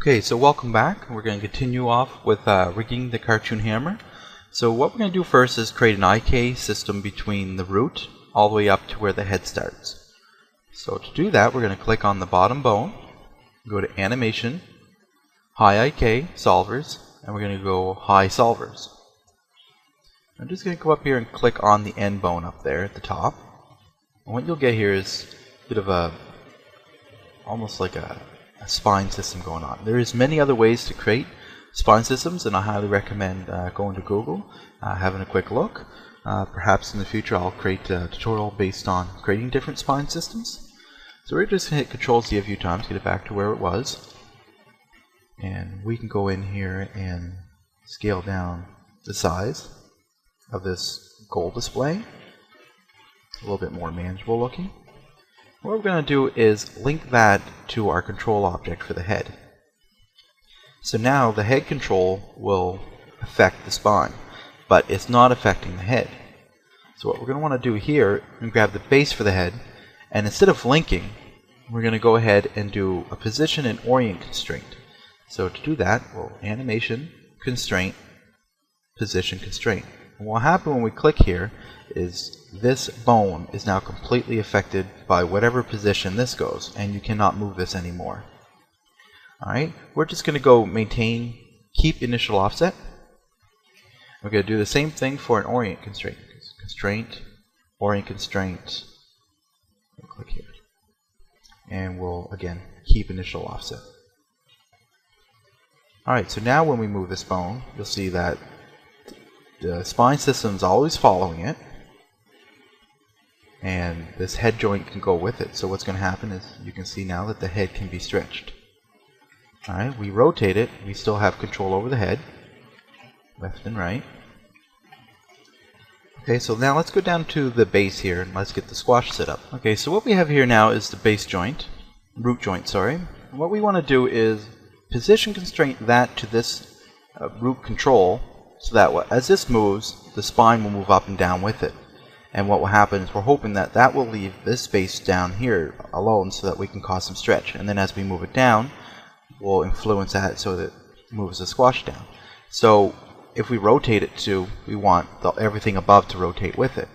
Okay, so welcome back. We're going to continue off with rigging the cartoon hammer. So what we're going to do first is create an IK system between the root all the way up to where the head starts. So to do that, we're going to click on the bottom bone, go to Animation, High IK, Solvers, and we're going to go High Solvers. I'm just going to go up here and click on the end bone up there at the top. And what you'll get here is a bit of almost like a spine system going on. There's many other ways to create spine systems, and I highly recommend going to Google, having a quick look. Perhaps in the future I'll create a tutorial based on creating different spine systems. So we're just going to hit Control-Z a few times to get it back to where it was. And we can go in here and scale down the size of this goal display. A little bit more manageable looking. What we're going to do is link that to our control object for the head. So now the head control will affect the spine, but it's not affecting the head. So what we're going to want to do here is grab the base for the head, and instead of linking, we're going to go ahead and do a position and orient constraint. So to do that, we'll Animation, Constraint, Position Constraint. And what will happen when we click here is this bone is now completely affected by whatever position this goes, and you cannot move this anymore. Alright, we're just going to go maintain, keep initial offset. We're going to do the same thing for an orient constraint. Constraint, orient constraint, we'll click here. And we'll again keep initial offset. Alright, so now when we move this bone, you'll see that the spine system is always following it, and this head joint can go with it. So what's going to happen is you can see now that the head can be stretched. Alright, we rotate it, we still have control over the head, left and right. Okay, so now let's go down to the base here and let's get the squash set up. Okay, so what we have here now is the base joint, root joint, sorry. And what we want to do is position constraint that to this root control, so that as this moves, the spine will move up and down with it. And what will happen is we're hoping that that will leave this space down here alone so that we can cause some stretch. And then as we move it down, we'll influence that so that it moves the squash down. So if we rotate it to, we want everything above to rotate with it.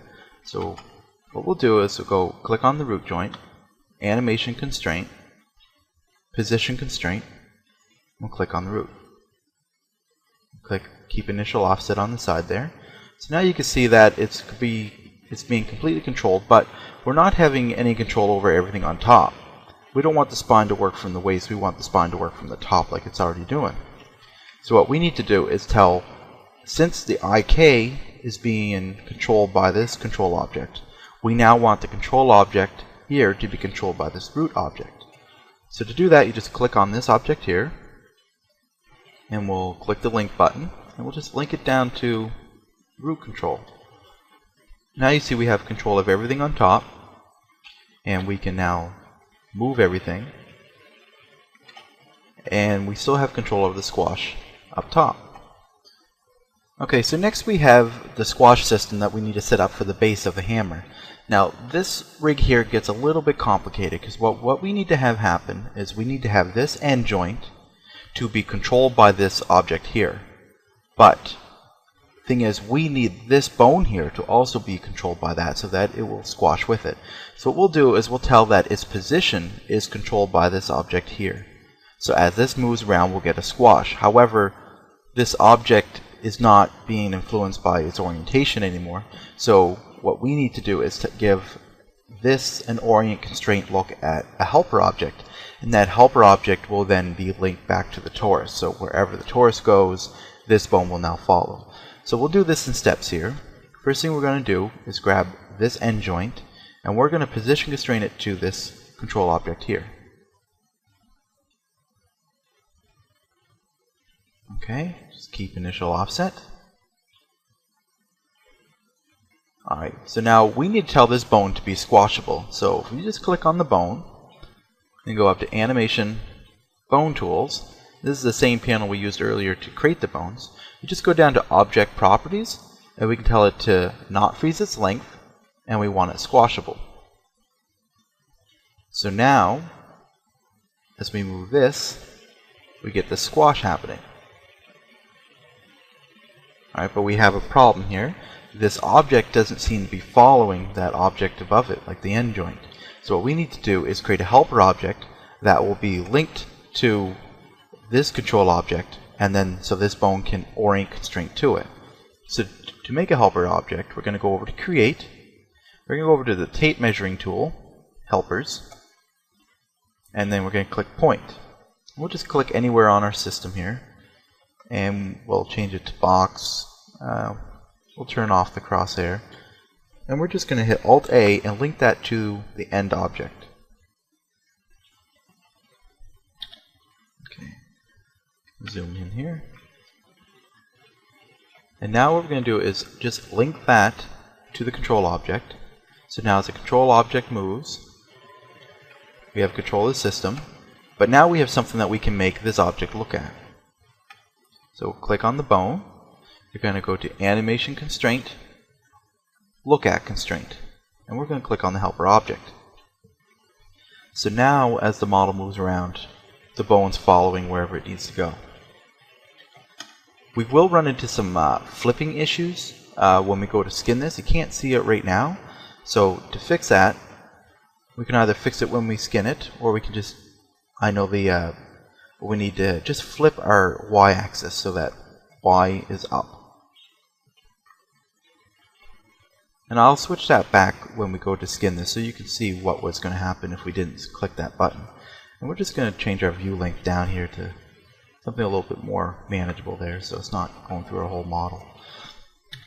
So what we'll do is we'll go click on the root joint, Animation Constraint, Position Constraint, we'll click on the root. Click Keep Initial Offset on the side there. So now you can see that it's being completely controlled, but we're not having any control over everything on top. We don't want the spine to work from the waist, we want the spine to work from the top like it's already doing. So what we need to do is tell, since the IK is being controlled by this control object, we now want the control object here to be controlled by this root object. So to do that, you just click on this object here, and we'll click the link button, and we'll just link it down to root control. Now you see we have control of everything on top, and we can now move everything, and we still have control over the squash up top. Okay, so next we have the squash system that we need to set up for the base of the hammer. Now this rig here gets a little bit complicated, because what we need to have happen is we need to have this end joint to be controlled by this object here. But thing is, we need this bone here to also be controlled by that so that it will squash with it. So what we'll do is we'll tell that its position is controlled by this object here. So as this moves around, we'll get a squash. However, this object is not being influenced by its orientation anymore. So what we need to do is to give this an orient constraint look at a helper object, and that helper object will then be linked back to the torus. So wherever the torus goes, this bone will now follow. So we'll do this in steps here. First thing we're going to do is grab this end joint, and we're going to position constrain it to this control object here. Okay, just keep initial offset. Alright, so now we need to tell this bone to be squashable. So if we just click on the bone and go up to Animation, Bone Tools, this is the same panel we used earlier to create the bones. You just go down to Object Properties, and we can tell it to not freeze its length, and we want it squashable. So now, as we move this, we get the squash happening. Alright, but we have a problem here. This object doesn't seem to be following that object above it, like the end joint. So what we need to do is create a helper object that will be linked to this control object, and then so this bone can orient constraint to it. So to make a helper object, we're going to go over to Create. We're going to go over to the tape measuring tool, Helpers, and then we're going to click Point. We'll just click anywhere on our system here, and we'll change it to Box. We'll turn off the crosshair, and we're just going to hit Alt-A and link that to the end object. Okay, zoom in here. And now what we're going to do is just link that to the control object. So now as the control object moves, we have control of the system, but now we have something that we can make this object look at. So click on the bone. You're going to go to Animation Constraint, Look At Constraint, and we're going to click on the helper object. So now as the model moves around, the bone's following wherever it needs to go. We will run into some flipping issues when we go to skin this. You can't see it right now, so to fix that, we can either fix it when we skin it, or we can just, we need to just flip our y-axis so that y is up. And I'll switch that back when we go to skin this so you can see what was going to happen if we didn't click that button. And we're just going to change our view length down here to something a little bit more manageable there, so it's not going through our whole model.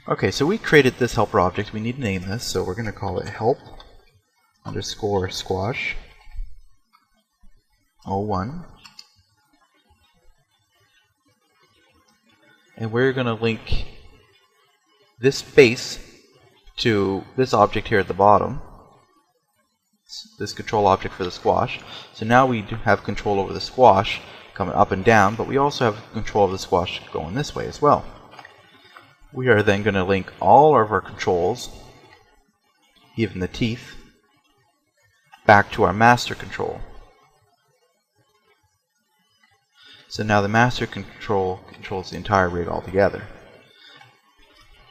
Okay, so we created this helper object. We need to name this, so we're going to call it help underscore squash 01. And we're going to link this face to this object here at the bottom, this control object for the squash. So now we do have control over the squash coming up and down, but we also have control of the squash going this way as well. We are then going to link all of our controls, even the teeth, back to our master control. So now the master control controls the entire rig altogether.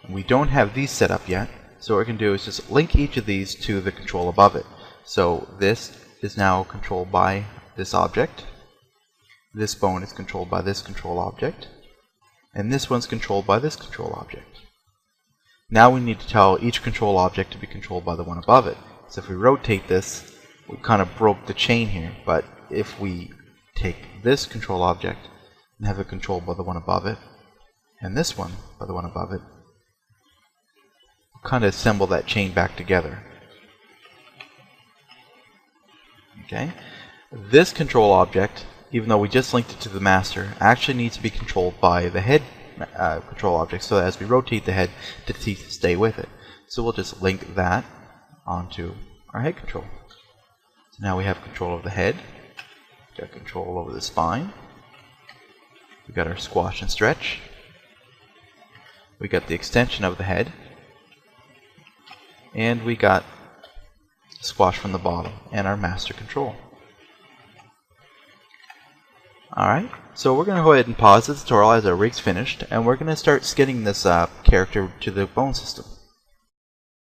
We don't have these set up yet, so what we can do is just link each of these to the control above it. So this is now controlled by this object, this bone is controlled by this control object, and this one's controlled by this control object. Now we need to tell each control object to be controlled by the one above it. So if we rotate this, we kind of broke the chain here, but if we take this control object and have it controlled by the one above it, and this one by the one above it, we'll kind of assemble that chain back together. Okay, this control object, even though we just linked it to the master, actually needs to be controlled by the head control object, so that as we rotate the head, the teeth stay with it. So we'll just link that onto our head control. So now we have control of the head, we've got control over the spine, we've got our squash and stretch, we got the extension of the head, and we got squash from the bottom, and our master control. Alright, so we're going to go ahead and pause the tutorial as our rig's finished, and we're going to start skinning this character to the bone system.